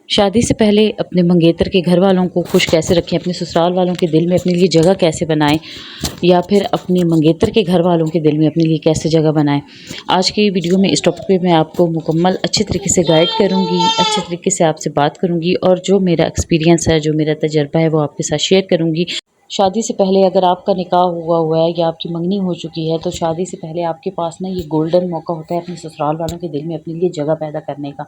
शादी से पहले अपने मंगेतर के घर वालों को खुश कैसे रखें, अपने ससुराल वालों के दिल में अपने लिए जगह कैसे बनाएं, या फिर अपने मंगेतर के घर वालों के दिल में अपने लिए कैसे जगह बनाएं। आज की वीडियो में इस टॉपिक पे मैं आपको मुकम्मल अच्छे तरीके से गाइड करूंगी, अच्छे तरीके से आपसे बात करूंगी और जो मेरा एक्सपीरियंस है, जो मेरा तजर्बा है, वो आपके साथ शेयर करूंगी। शादी से पहले अगर आपका निकाह हुआ है या आपकी मंगनी हो चुकी है, तो शादी से पहले आपके पास ना ये गोल्डन मौका होता है अपने ससुराल वालों के दिल में अपने लिए जगह पैदा करने का।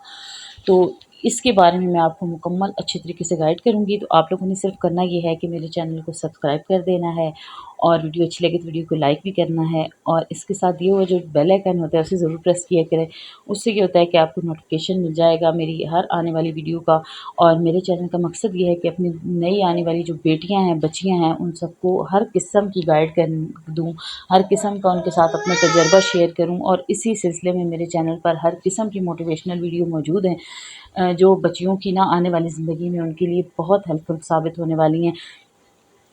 तो इसके बारे में मैं आपको मुकम्मल अच्छे तरीके से गाइड करूँगी। तो आप लोगों ने सिर्फ करना ये है कि मेरे चैनल को सब्सक्राइब कर देना है और वीडियो अच्छी लगे तो वीडियो को लाइक भी करना है, और इसके साथ दिए हुए जो बेल आइकन होता है उसे ज़रूर प्रेस किया करें। उससे क्या होता है कि आपको नोटिफिकेशन मिल जाएगा मेरी हर आने वाली वीडियो का। और मेरे चैनल का मकसद ये है कि अपनी नई आने वाली जो बेटियां हैं, बच्चियां हैं, उन सबको हर किस्म की गाइड कर दूँ, हर किस्म का उनके साथ अपना तजर्बा शेयर करूँ। और इसी सिलसिले में मेरे चैनल पर हर किस्म की मोटिवेशनल वीडियो मौजूद हैं, जो बच्चियों की ना आने वाली ज़िंदगी में उनके लिए बहुत हेल्पफुल साबित होने वाली हैं।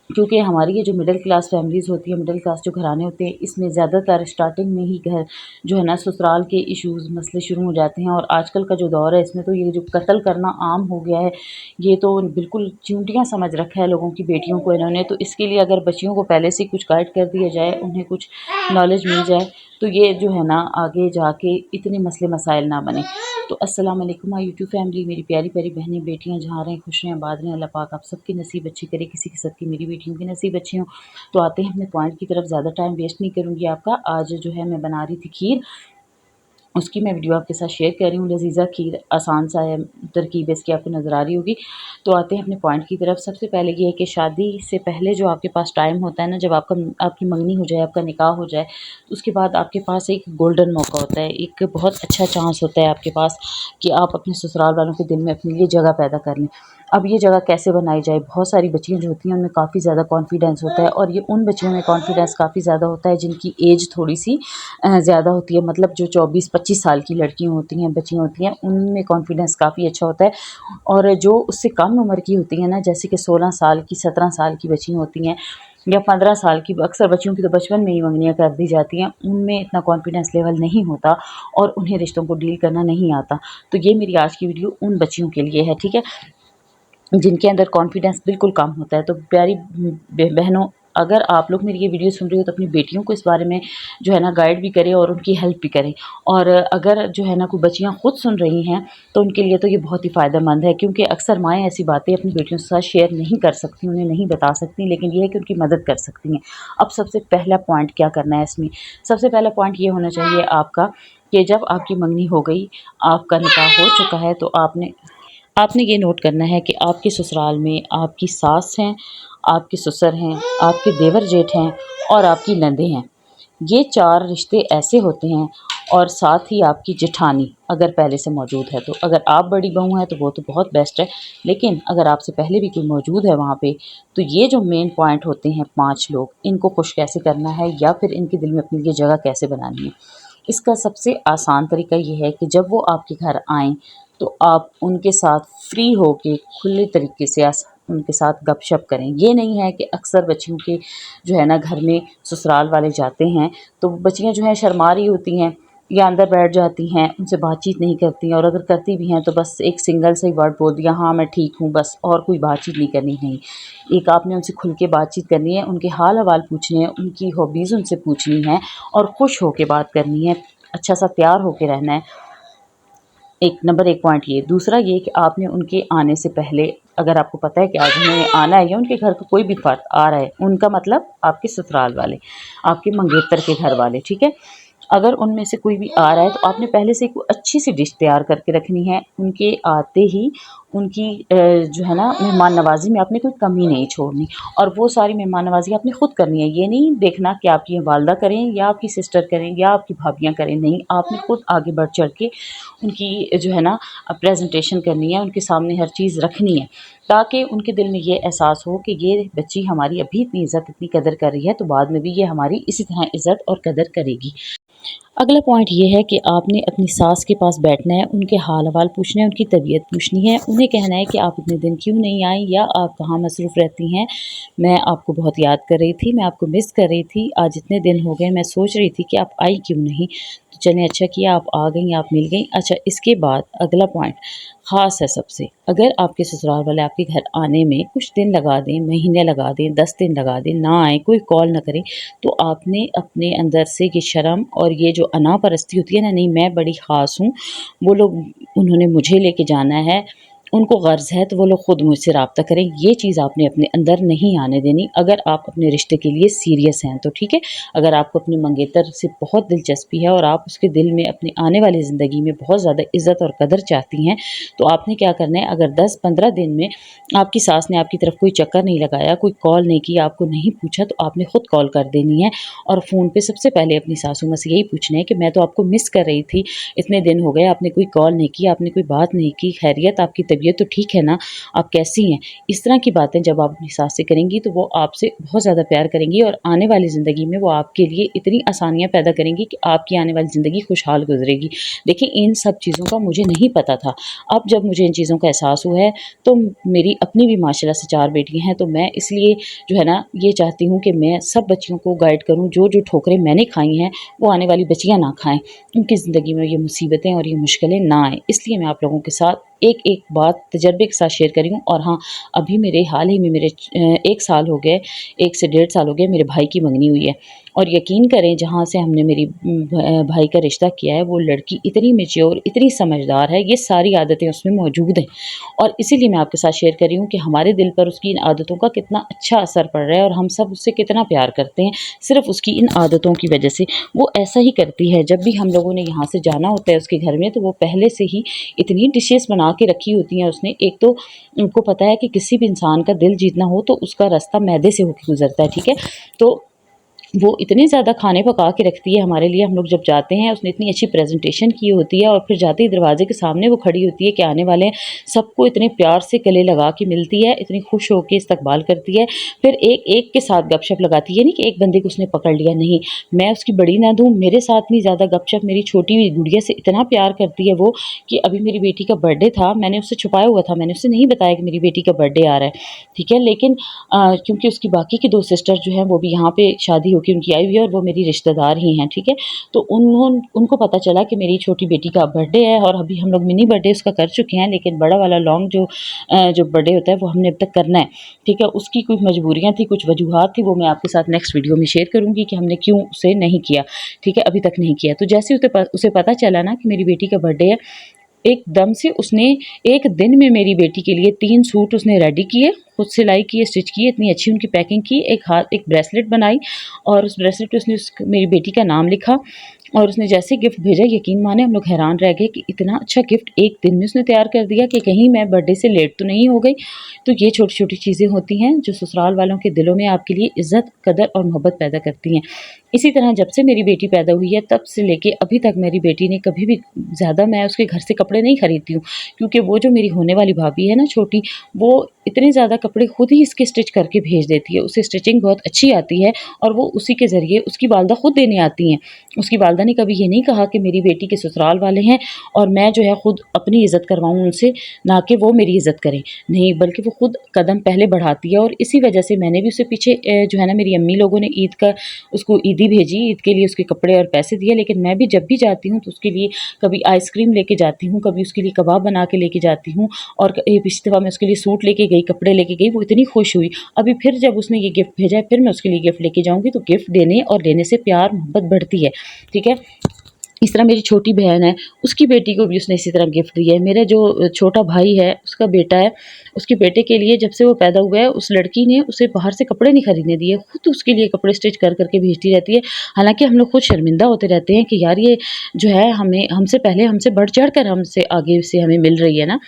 क्योंकि हमारी ये जो मिडिल क्लास फैमिलीज़ होती है, मिडिल क्लास जो घराने होते हैं, इसमें ज़्यादातर स्टार्टिंग में ही घर जो है ना ससुराल के इश्यूज़ मसले शुरू हो जाते हैं। और आजकल का जो दौर है, इसमें तो ये जो कत्ल करना आम हो गया है, ये तो बिल्कुल चींटियां समझ रखा है लोगों की बेटियों को इन्होंने। तो इसके लिए अगर बच्चियों को पहले से कुछ गाइड कर दिया जाए, उन्हें कुछ नॉलेज मिल जाए, तो ये जो है ना आगे जाके इतने मसले मसाइल ना बने। तो अस्सलाम वालेकुम माय यूट्यूब फैमिली, मेरी प्यारी प्यारी बहनें बेटियां जहाँ रहें खुश रहें आबाद रहें। अल्लाह पाक आप सबकी नसीब अच्छी करे, किसी के साथ की मेरी बेटियों की नसीब अच्छी हो। तो आते हैं अपने पॉइंट की तरफ, ज़्यादा टाइम वेस्ट नहीं करूँगी आपका। आज जो है मैं बना रही थी खीर, उसकी मैं वीडियो आपके साथ शेयर कर रही हूँ। लजीज़ा खीर, आसान सा है, तरकीब इसकी आपको नज़र आ रही होगी। तो आते हैं अपने पॉइंट की तरफ। सबसे पहले ये है कि शादी से पहले जो आपके पास टाइम होता है ना, जब आपकी मंगनी हो जाए, आपका निकाह हो जाए, तो उसके बाद आपके पास एक गोल्डन मौका होता है, एक बहुत अच्छा चांस होता है आपके पास कि आप अपने ससुराल वालों के दिल में अपने लिए जगह पैदा कर लें। अब ये जगह कैसे बनाई जाए? बहुत सारी बच्चियाँ जो होती हैं उनमें काफ़ी ज़्यादा कॉन्फिडेंस होता है, और ये उन बच्चियों में कॉन्फिडेंस काफ़ी ज़्यादा होता है जिनकी एज थोड़ी सी ज़्यादा होती है। मतलब जो 24-25 साल की लड़कियाँ होती हैं, बच्चियाँ होती हैं, उनमें कॉन्फिडेंस काफ़ी अच्छा होता है। और जो उससे कम उम्र की होती हैं ना, जैसे कि 16 साल की, 17 साल की बच्चियाँ होती हैं या 15 साल की, अक्सर बच्चियों की तो बचपन में ही मंगनियाँ कर दी जाती हैं, उनमें इतना कॉन्फिडेंस लेवल नहीं होता और उन्हें रिश्तों को डील करना नहीं आता। तो ये मेरी आज की वीडियो उन बच्चियों के लिए है, ठीक है, जिनके अंदर कॉन्फिडेंस बिल्कुल कम होता है। तो प्यारी बहनों, अगर आप लोग मेरी ये वीडियो सुन रही हो तो अपनी बेटियों को इस बारे में जो है ना गाइड भी करें और उनकी हेल्प भी करें। और अगर जो है ना कोई बच्चियाँ खुद सुन रही हैं तो उनके लिए तो ये बहुत ही फ़ायदेमंद है, क्योंकि अक्सर माएँ ऐसी बातें अपनी बेटियों के साथ शेयर नहीं कर सकती, उन्हें नहीं बता सकती, लेकिन ये है कि उनकी मदद कर सकती हैं। अब सबसे पहला पॉइंट क्या करना है इसमें? सबसे पहला पॉइंट ये होना चाहिए आपका कि जब आपकी मंगनी हो गई, आपका निकाह हो चुका है, तो आपने ये नोट करना है कि आपके ससुराल में आपकी सास हैं, आपके ससुर हैं, आपके देवर जेठ हैं और आपकी नंदें हैं। ये 4 रिश्ते ऐसे होते हैं, और साथ ही आपकी जेठानी अगर पहले से मौजूद है। तो अगर आप बड़ी बहू हैं तो वो तो बहुत बेस्ट है, लेकिन अगर आपसे पहले भी कोई मौजूद है वहाँ पे, तो ये जो मेन पॉइंट होते हैं 5 लोग, इनको खुश कैसे करना है या फिर इनके दिल में अपने लिए जगह कैसे बनानी है। इसका सबसे आसान तरीका ये है कि जब वो आपके घर आएँ, तो आप उनके साथ फ्री होके खुले तरीके से उनके साथ गपशप करें। ये नहीं है कि अक्सर बच्चियों के जो है ना घर में ससुराल वाले जाते हैं, तो बच्चियाँ जो हैं शर्मा रही होती हैं या अंदर बैठ जाती हैं, उनसे बातचीत नहीं करती हैं, और अगर करती भी हैं तो बस एक सिंगल सा ही वर्ड बोल दिया, हाँ मैं ठीक हूँ, बस, और कोई बातचीत नहीं करनी। नहीं, एक आपने उनसे खुल के बातचीत करनी है, उनके हाल हवाल पूछने हैं, उनकी हॉबीज़ उनसे पूछनी है और खुश होके बात करनी है, अच्छा सा तैयार होके रहना है। एक नंबर 1 पॉइंट ये। दूसरा ये कि आपने उनके आने से पहले, अगर आपको पता है कि आज उन्हें आना है या उनके घर का कोई भी फ़र्द आ रहा है, उनका मतलब आपके ससुराल वाले, आपके मंगेतर के घर वाले, ठीक है? अगर उनमें से कोई भी आ रहा है तो आपने पहले से कोई अच्छी सी डिश तैयार करके रखनी है। उनके आते ही उनकी जो है ना मेहमान नवाज़ी में आपने कोई कमी नहीं छोड़नी, और वो सारी मेहमान नवाज़ी आपने ख़ुद करनी है। ये नहीं देखना कि आपकी वालदा करें या आपकी सिस्टर करें या आपकी भाभियाँ करें, नहीं, आपने ख़ुद आगे बढ़ चढ़ के उनकी जो है ना प्रेजेंटेशन करनी है, उनके सामने हर चीज़ रखनी है, ताकि उनके दिल में ये एहसास हो कि ये बच्ची हमारी अभी इतनी इज़्ज़त, इतनी कदर कर रही है, तो बाद में भी ये हमारी इसी तरह इज़्ज़त और कदर करेगी। अगला पॉइंट ये है कि आपने अपनी सास के पास बैठना है, उनके हाल हवाल पूछने हैं, उनकी तबीयत पूछनी है, उन्हें आपने कहना है कि आप इतने दिन क्यों नहीं आई या आप कहाँ मसरूफ़ रहती हैं। मैं आपको बहुत याद कर रही थी, मैं आपको मिस कर रही थी। आज इतने दिन हो गए, मैं सोच रही थी कि आप आई क्यों नहीं। तो चलें, अच्छा किया आप आ गईं, आप मिल गईं। अच्छा, इसके बाद अगला पॉइंट ख़ास है सबसे। अगर आपके ससुराल वाले आपके घर आने में कुछ दिन लगा दें, महीने लगा दें, 10 दिन लगा दें, ना आएँ, कोई कॉल ना करें, तो आपने अपने अंदर से ये शर्म और ये जो अनापरस्ती होती है ना, नहीं मैं बड़ी ख़ास हूँ, वो लोग उन्होंने मुझे लेके जाना है, उनको गर्ज़ है तो वो लोग ख़ुद मुझसे राब्ता करें, ये चीज़ आपने अपने अंदर नहीं आने देनी अगर आप अपने रिश्ते के लिए सीरियस हैं तो, ठीक है। अगर आपको अपने मंगेतर से बहुत दिलचस्पी है और आप उसके दिल में अपनी आने वाली ज़िंदगी में बहुत ज़्यादा इज़्ज़त और कदर चाहती हैं, तो आपने क्या करना है, अगर 10-15 दिन में आपकी सास ने आपकी तरफ कोई चक्कर नहीं लगाया, कोई कॉल नहीं किया, आपको नहीं पूछा, तो आपने ख़ुद कॉल कर देनी है और फ़ोन पे सबसे पहले अपनी सासू माँ से यही पूछना है कि मैं तो आपको मिस कर रही थी, इतने दिन हो गए, आपने कोई कॉल नहीं की, आपने कोई बात नहीं की, खैरियत, आपकी तबीयत तो ठीक है ना, आप कैसी हैं? इस तरह की बातें जब आप अपनी सास से करेंगी तो वो आपसे बहुत ज़्यादा प्यार करेंगी और आने वाली ज़िंदगी में वो आपके लिए इतनी आसानियाँ पैदा करेंगी कि आपकी आने वाली ज़िंदगी खुशहाल गुजरेगी। देखिए, इन सब चीज़ों का मुझे नहीं पता था। अब जब मुझे इन चीज़ों का एहसास हुआ है तो मेरी अपनी भी माशाल्लाह से 4 बेटियाँ हैं, तो मैं इसलिए जो है ना ये चाहती हूँ कि मैं सब बच्चियों को गाइड करूँ, जो ठोकरें मैंने खाई हैं वो आने वाली बच्चियाँ ना खाएँ, उनकी ज़िंदगी में ये मुसीबतें और ये मुश्किलें ना आएँ। इसलिए मैं आप लोगों के साथ एक-एक बात तजर्बे के साथ शेयर कर रही हूँ। और हाँ, अभी मेरे हाल ही में मेरे 1 साल हो गए, 1 से डेढ़ साल हो गए, मेरे भाई की मंगनी हुई है और यकीन करें जहाँ से हमने मेरी भाई का रिश्ता किया है वो लड़की इतनी मैच्योर, इतनी समझदार है, ये सारी आदतें उसमें मौजूद हैं और इसीलिए मैं आपके साथ शेयर कर रही हूँ कि हमारे दिल पर उसकी इन आदतों का कितना अच्छा असर पड़ रहा है और हम सब उससे कितना प्यार करते हैं, सिर्फ़ उसकी इन आदतों की वजह से। वो ऐसा ही करती है, जब भी हम लोगों ने यहाँ से जाना होता है उसके घर में तो वो पहले से ही इतनी डिशेज़ बना के रखी होती हैं उसने। एक तो उनको पता है कि किसी भी इंसान का दिल जीतना हो तो उसका रास्ता मैदे से होके गुज़रता है, ठीक है? तो वो इतने ज़्यादा खाने पका के रखती है हमारे लिए, हम लोग जब जाते हैं उसने इतनी अच्छी प्रेजेंटेशन की होती है और फिर जाते ही दरवाजे के सामने वो खड़ी होती है कि आने वाले हैं, सबको इतने प्यार से गले लगा के मिलती है, इतनी खुश होकर इस्तकबाल करती है, फिर एक एक के साथ गपशप लगाती है, नहीं कि एक बंदे को उसने पकड़ लिया, नहीं, मैं उसकी बड़ी ना दूँ, मेरे साथ नहीं ज़्यादा गपशप, मेरी छोटी हुई गुड़िया से इतना प्यार करती है वो कि अभी मेरी बेटी का बर्थडे था, मैंने उससे छुपाया हुआ था, मैंने उससे नहीं बताया कि मेरी बेटी का बर्थडे आ रहा है, ठीक है, लेकिन क्योंकि उसकी बाकी की 2 सिस्टर जो हैं वो भी यहाँ पे शादी होके उनकी आई हुई है और वो मेरी रिश्तेदार ही हैं, ठीक है। तो उनको पता चला कि मेरी छोटी बेटी का बर्थडे है और अभी हम लोग मिनी बर्थडे उसका कर चुके हैं, लेकिन बड़ा वाला लॉन्ग जो बर्थडे होता है वो हमने अब तक करना है, ठीक है। उसकी कुछ मजबूरियाँ थी, कुछ वजूहात थी, वो मैं आपके साथ नेक्स्ट वीडियो में शेयर करूँगी कि हमने क्यों उसे नहीं किया, ठीक है, अभी तक नहीं किया। तो जैसे उसे पता चला ना कि मेरी बेटी का बर्थडे है, एकदम से उसने एक दिन में मेरी बेटी के लिए 3 सूट उसने रेडी किए, खुद सिलाई किए, स्टिच किए, इतनी अच्छी उनकी पैकिंग की, एक ब्रेसलेट बनाई और उस ब्रेसलेट पे उसने मेरी बेटी का नाम लिखा और उसने जैसे गिफ्ट भेजा, यकीन माने हम लोग हैरान रह गए कि इतना अच्छा गिफ्ट एक दिन में उसने तैयार कर दिया कि कहीं मैं बर्थडे से लेट तो नहीं हो गई। तो ये छोटी-छोटी चीज़ें होती हैं जो ससुराल वालों के दिलों में आपके लिए इज़्ज़त, कदर और मोहब्बत पैदा करती हैं। इसी तरह जब से मेरी बेटी पैदा हुई है तब से लेके अभी तक मेरी बेटी ने कभी भी ज़्यादा मैं उसके घर से कपड़े नहीं खरीदती हूँ, क्योंकि वो जो मेरी होने वाली भाभी है ना छोटी, वो इतने ज़्यादा कपड़े खुद ही इसके स्टिच करके भेज देती है। उसे स्टिचिंग बहुत अच्छी आती है और वो उसी के ज़रिए उसकी वालदा खुद देने आती हैं। उसकी वालदा ने कभी ये नहीं कहा कि मेरी बेटी के ससुराल वाले हैं और मैं जो है खुद अपनी इज़्ज़त करवाऊँ उनसे, ना कि वो मेरी इज़्ज़त करें। नहीं, बल्कि वो खुद कदम पहले बढ़ाती है और इसी वजह से मैंने भी उसे पीछे जो है ना, मेरी अम्मी लोगों ने ईद का उसको ईदी भेजी, ईद के लिए उसके कपड़े और पैसे दिए, लेकिन मैं भी जब भी जाती हूँ तो उसके लिए कभी आइसक्रीम लेके जाती हूँ, कभी उसके लिए कबाब बना के लेके जाती हूँ और पिछली दफ़ा मैं उसके लिए सूट लेके गई, कपड़े लेके गई, वो इतनी खुश हुई। अभी फिर जब उसने ये गिफ्ट भेजा है, फिर मैं उसके लिए गिफ्ट लेके जाऊँगी, तो गिफ्ट देने और लेने से प्यार मोहब्बत बढ़ती है, ठीक है। इस तरह मेरी छोटी बहन है, उसकी बेटी को भी उसने इसी तरह गिफ्ट दिया है। मेरा जो छोटा भाई है, उसका बेटा है, उसके बेटे के लिए जब से वो पैदा हुआ है, उस लड़की ने उसे बाहर से कपड़े नहीं खरीदने दिए, खुद उसके लिए कपड़े स्टिच कर कर के भेजती रहती है। हालाँकि हम लोग खुद शर्मिंदा होते रहते हैं कि यार ये जो है हमें हमसे पहले हमसे बढ़-चढ़ कर हमसे आगे से हमें मिल रही है ना।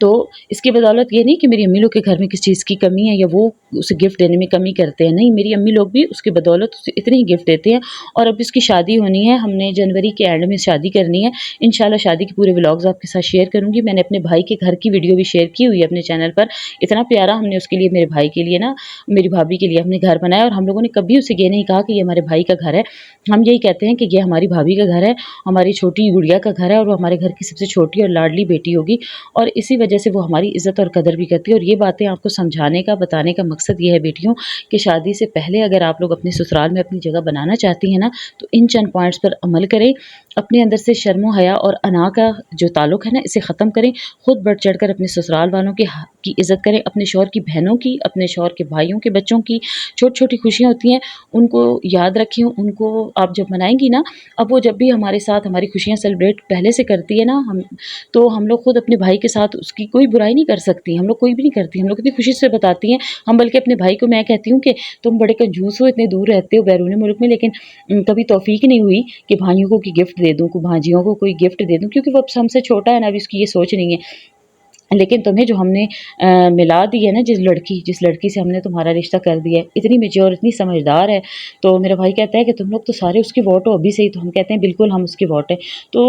तो इसकी बदौलत ये नहीं कि मेरी अम्मी लोग के घर में किसी चीज़ की कमी है या वो उसे गिफ्ट देने में कमी करते हैं, नहीं, मेरी अम्मी लोग भी उसकी बदौलत उसे इतने ही गिफ्ट देते हैं और अब इसकी शादी होनी है, हमने जनवरी के एंड मैडम ने शादी करनी है। इंशाल्लाह शादी के पूरे व्लॉग्स आपके साथ शेयर करूँगी। मैंने अपने भाई के घर की वीडियो भी शेयर की हुई है अपने चैनल पर। इतना प्यारा हमने उसके लिए, मेरे भाई के लिए ना, मेरी भाभी के लिए हमने घर बनाया और हम लोगों ने कभी उसे ये नहीं कहा कि ये हमारे भाई का घर है। हम यही कहते हैं कि ये हमारी भाभी का घर है, हमारी छोटी गुड़िया का घर है और वो हमारे घर की सबसे छोटी और लाडली बेटी होगी और इसी वजह से वो हमारी इज़्ज़त और कदर भी करती है। और ये बातें आपको समझाने का, बताने का मकसद ये है बेटियों कि शादी से पहले अगर आप लोग अपने ससुराल में अपनी जगह बनाना चाहती हैं ना, तो इन चंद पॉइंट्स पर अमल करें। अपने अंदर से शर्म हया और अना का जो ताल्लुक़ है ना, इसे ख़त्म करें। खुद बढ़ चढ़कर अपने ससुराल वालों की इज़्ज़त करें, अपने शौहर की बहनों की, अपने शौहर के भाइयों के बच्चों की। छोटी-छोटी खुशियाँ होती हैं, उनको याद रखें, उनको आप जब मनाएँगी ना, अब वो जब भी हमारे साथ हमारी खुशियाँ सेलिब्रेट पहले से करती है ना, तो हम लोग खुद अपने भाई के साथ उसकी कोई बुराई नहीं कर सकती। हम लोग कोई भी नहीं करती, हम लोग कितनी खुशी से बताती हैं। हम बल्कि अपने भाई को मैं कहती हूँ कि तुम बड़े कंजूस हो, इतने दूर रहते हो बैरूनी मुल्क में, लेकिन कभी तौफ़ीक नहीं हुई कि भाइयों को कोई गिफ्ट दे दूँ, भांजियों को कोई गिफ्ट दे दूँ, क्योंकि वो अब हमसे छोटा है ना, अभी उसकी ये सोच नहीं है। लेकिन तुम्हें जो हमने मिला दी है ना, जिस लड़की से हमने तुम्हारा रिश्ता कर दिया है, इतनी मैच्योर, इतनी समझदार है। तो मेरा भाई कहता है कि तुम लोग तो सारे उसकी वोट हो अभी से ही। तो हम कहते हैं बिल्कुल हम उसकी वोट हैं। तो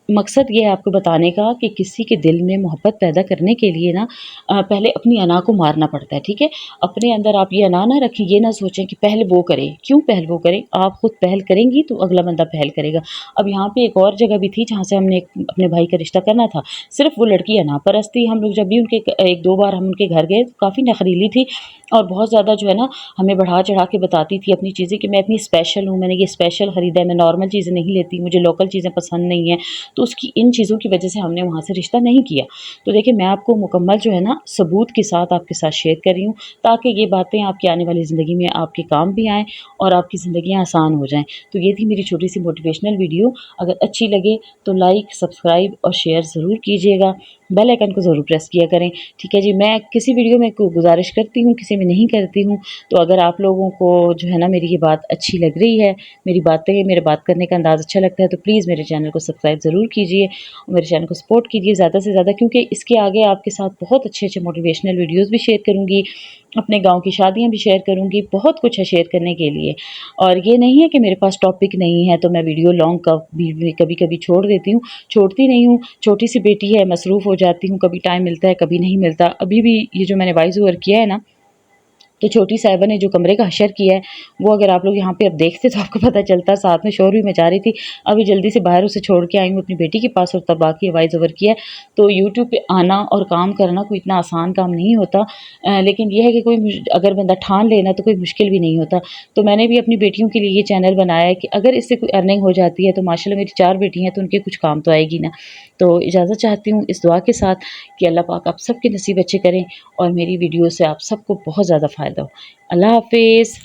मकसद ये है आपको बताने का कि किसी के दिल में मोहब्बत पैदा करने के लिए ना पहले अपनी अना को मारना पड़ता है, ठीक है? अपने अंदर आप ये अना ना रखें, ये ना सोचें कि पहल वो करे। क्यों पहल वो करे? आप खुद पहल करेंगी तो अगला बंदा पहल करेगा। अब यहाँ पे एक और जगह भी थी जहाँ से हमने अपने भाई का रिश्ता करना था। सिर्फ़ वो लड़की अनापरस्त थी। हम लोग जब भी उनके 1-2 बार हम उनके घर गए, काफ़ी नखरीली थी और बहुत ज़्यादा जो है ना, हमें बढ़ा-चढ़ा के बताती थी अपनी चीज़ें कि मैं इतनी स्पेशल हूँ, मैंने ये स्पेशल खरीदा है, मैं नॉर्मल चीज़ें नहीं लेती, मुझे लोकल चीज़ें पसंद नहीं हैं। तो उसकी इन चीज़ों की वजह से हमने वहाँ से रिश्ता नहीं किया। तो देखिए, मैं आपको मुकम्मल जो है ना सबूत के साथ आपके साथ शेयर कर रही हूँ, ताकि ये बातें आपकी आने वाली ज़िंदगी में आपके काम भी आएँ और आपकी ज़िंदगियाँ आसान हो जाएँ। तो ये थी मेरी छोटी-सी मोटिवेशनल वीडियो। अगर अच्छी लगे तो लाइक, सब्सक्राइब और शेयर ज़रूर कीजिएगा। बेल आइकन को ज़रूर प्रेस किया करें, ठीक है जी। मैं किसी वीडियो में को गुज़ारिश करती हूँ, किसी में नहीं करती हूँ। तो अगर आप लोगों को जो है ना मेरी ये बात अच्छी लग रही है, मेरी बातें, मेरे बात करने का अंदाज़ अच्छा लगता है, तो प्लीज़ मेरे चैनल को सब्सक्राइब ज़रूर कीजिए और मेरे चैनल को सपोर्ट कीजिए ज़्यादा से ज़्यादा, क्योंकि इसके आगे आपके साथ बहुत अच्छे-अच्छे मोटिवेशनल वीडियोज़ भी शेयर करूँगी, अपने गाँव की शादियाँ भी शेयर करूँगी, बहुत कुछ है शेयर करने के लिए। और ये नहीं है कि मेरे पास टॉपिक नहीं है तो मैं वीडियो लॉन्ग कभी-कभी छोड़ देती हूँ, छोड़ती नहीं हूँ। छोटी-सी बेटी है, मसरूफ़ हो जाती हूँ, कभी टाइम मिलता है, कभी नहीं मिलता। अभी भी ये जो मैंने वॉइस ओवर किया है ना, तो छोटी साहिबा ने जो कमरे का हशर किया है, वो अगर आप लोग यहाँ पे अब देखते तो आपको पता चलता। साथ में शोर भी मचा रही थी। अभी जल्दी से बाहर उसे छोड़ के आई हूँ अपनी बेटी के पास और तब बाकी वॉइस ओवर किया है। तो यूट्यूब पे आना और काम करना कोई इतना आसान काम नहीं होता। लेकिन ये है कि अगर बंदा ठान लेना तो कोई मुश्किल भी नहीं होता। तो मैंने भी अपनी बेटियों के लिए ये चैनल बनाया है कि अगर इससे कोई अर्निंग हो जाती है तो माशाल्लाह मेरी 4 बेटी हैं तो उनके कुछ काम तो आएगी ना। तो इजाज़त चाहती हूँ इस दुआ के साथ कि अल्लाह पाक आप सबके नसीब अच्छे करें और मेरी वीडियो से आप सबको बहुत ज़्यादा फ़ायदा हो। अल्लाह हाफ़िज़।